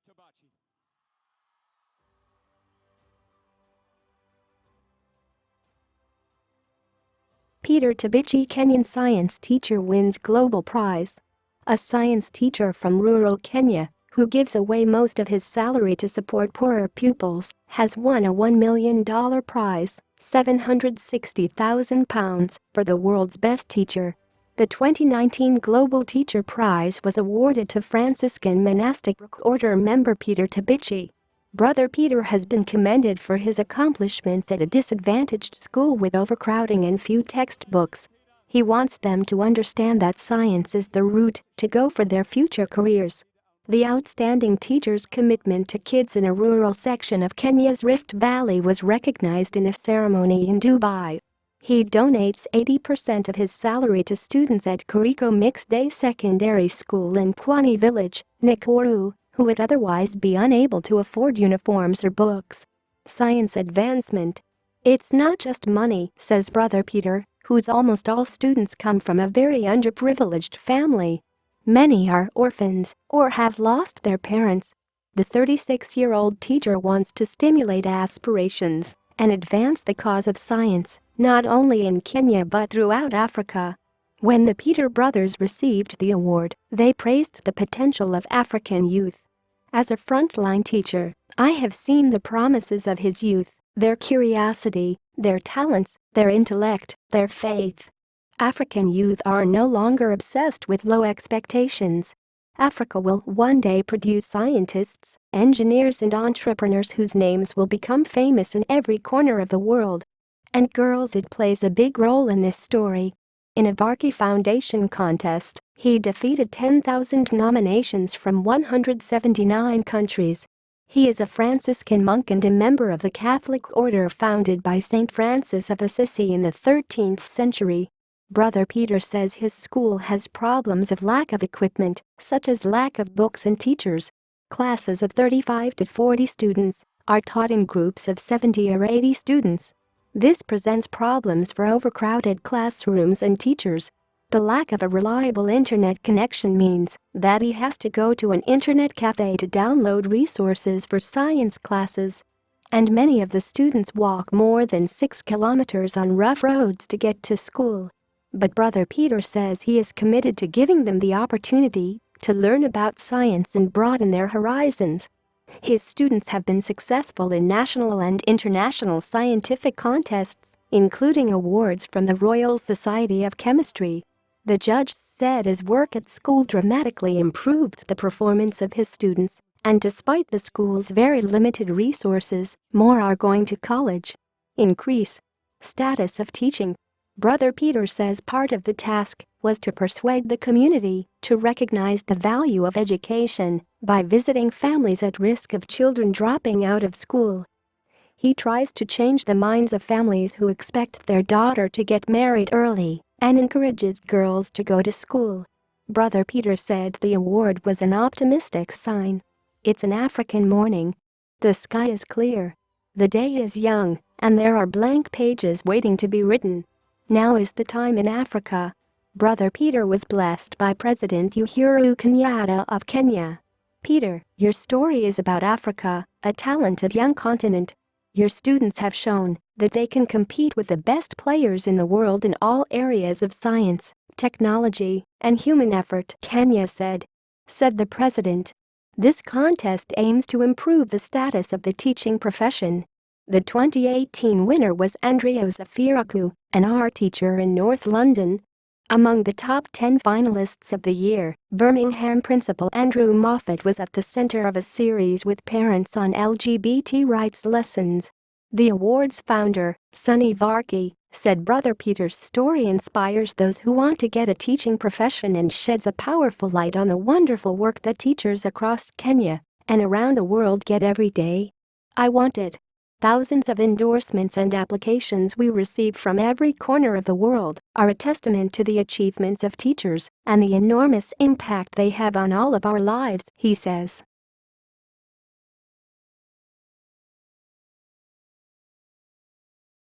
Tabichi. Peter Tabichi, Kenyan science teacher, wins global prize. A science teacher from rural Kenya, who gives away most of his salary to support poorer pupils, has won a $1 million prize, £760,000, for the world's best teacher. The 2019 Global Teacher Prize was awarded to Franciscan monastic order member Peter Tabichi. Brother Peter has been commended for his accomplishments at a disadvantaged school with overcrowding and few textbooks. He wants them to understand that science is the route to go for their future careers. The outstanding teacher's commitment to kids in a rural section of Kenya's Rift Valley was recognized in a ceremony in Dubai. He donates 80% of his salary to students at Kuriko Mixed Day Secondary School in Pwani Village, Nakuru, who would otherwise be unable to afford uniforms or books. Science advancement. It's not just money, says Brother Peter, whose almost all students come from a very underprivileged family. Many are orphans or have lost their parents. The 36-year-old teacher wants to stimulate aspirations and advance the cause of science, not only in Kenya but throughout Africa. When the Peter brothers received the award, they praised the potential of African youth. As a frontline teacher, I have seen the promises of his youth, their curiosity, their talents, their intellect, their faith. African youth are no longer obsessed with low expectations. Africa will one day produce scientists, engineers and entrepreneurs whose names will become famous in every corner of the world. And girls, it plays a big role in this story. In a Varkey Foundation contest, he defeated 10,000 nominations from 179 countries. He is a Franciscan monk and a member of the Catholic order founded by Saint Francis of Assisi in the 13th century. Brother Peter says his school has problems of lack of equipment, such as lack of books and teachers. Classes of 35 to 40 students are taught in groups of 70 or 80 students. This presents problems for overcrowded classrooms and teachers. The lack of a reliable internet connection means that he has to go to an internet cafe to download resources for science classes. And many of the students walk more than 6 kilometers on rough roads to get to school. But Brother Peter says he is committed to giving them the opportunity to learn about science and broaden their horizons. His students have been successful in national and international scientific contests, including awards from the Royal Society of Chemistry. The judge said his work at school dramatically improved the performance of his students, and despite the school's very limited resources, more are going to college. Increase status of teaching. Brother Peter says part of the task was to persuade the community to recognize the value of education by visiting families at risk of children dropping out of school. He tries to change the minds of families who expect their daughter to get married early and encourages girls to go to school. Brother Peter said the award was an optimistic sign. It's an African morning. The sky is clear. The day is young, and there are blank pages waiting to be written. Now is the time in Africa. Brother Peter was blessed by President Uhuru Kenyatta of Kenya. Peter, your story is about Africa, a talented young continent. Your students have shown that they can compete with the best players in the world in all areas of science, technology, and human effort, Kenya said the president. This contest aims to improve the status of the teaching profession. The 2018 winner was Andrea Zafiraku, an art teacher in North London. Among the top 10 finalists of the year, Birmingham principal Andrew Moffat was at the center of a series with parents on LGBT rights lessons. The award's founder, Sunny Varkey, said Brother Peter's story inspires those who want to get a teaching profession and sheds a powerful light on the wonderful work that teachers across Kenya and around the world get every day. I want it. Thousands of endorsements and applications we receive from every corner of the world are a testament to the achievements of teachers and the enormous impact they have on all of our lives, he says.